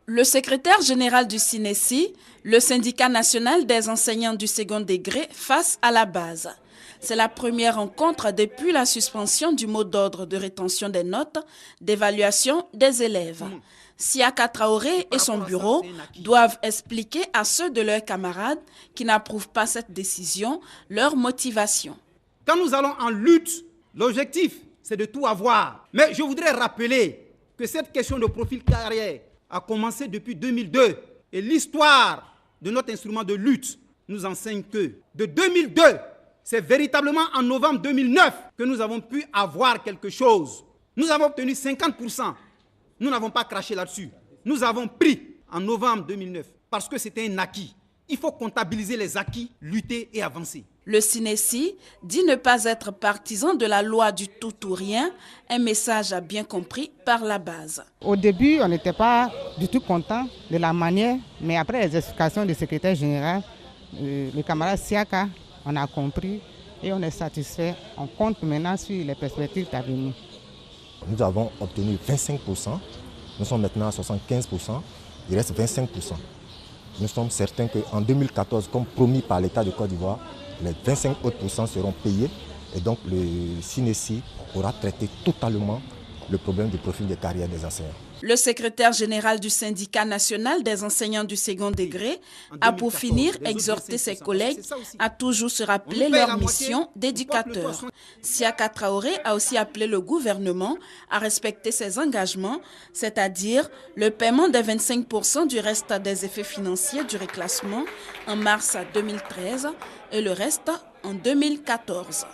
Le secrétaire général du SINESI, le syndicat national des enseignants du second degré, face à la base. C'est la première rencontre depuis la suspension du mot d'ordre de rétention des notes d'évaluation des élèves. Siaka Traoré et son bureau doivent expliquer à ceux de leurs camarades qui n'approuvent pas cette décision leur motivation. Quand nous allons en lutte, l'objectif, c'est de tout avoir. Mais je voudrais rappeler que cette question de profil carrière a commencé depuis 2002. Et l'histoire de notre instrument de lutte nous enseigne que de 2002, c'est véritablement en novembre 2009 que nous avons pu avoir quelque chose. Nous avons obtenu 50%. Nous n'avons pas craché là-dessus. Nous avons pris en novembre 2009 parce que c'était un acquis. Il faut comptabiliser les acquis, lutter et avancer. Le SINESI dit ne pas être partisan de la loi du tout ou rien, un message bien compris par la base. Au début, on n'était pas du tout content de la manière, mais après les explications du secrétaire général, le camarade Siaka, on a compris et on est satisfait. On compte maintenant sur les perspectives d'avenir. Nous avons obtenu 25%, nous sommes maintenant à 75%, il reste 25%. Nous sommes certains qu'en 2014, comme promis par l'État de Côte d'Ivoire, les 25 autres % seront payés et donc le SINESI aura traité totalement le problème du profil de carrière des enseignants. Le secrétaire général du syndicat national des enseignants du second degré a pour finir exhorté ses collègues à toujours se rappeler leur mission d'éducateur. Siaka Traoré a aussi appelé le gouvernement à respecter ses engagements, c'est-à-dire le paiement des 25% du reste des effets financiers du reclassement en mars 2013 et le reste en 2014.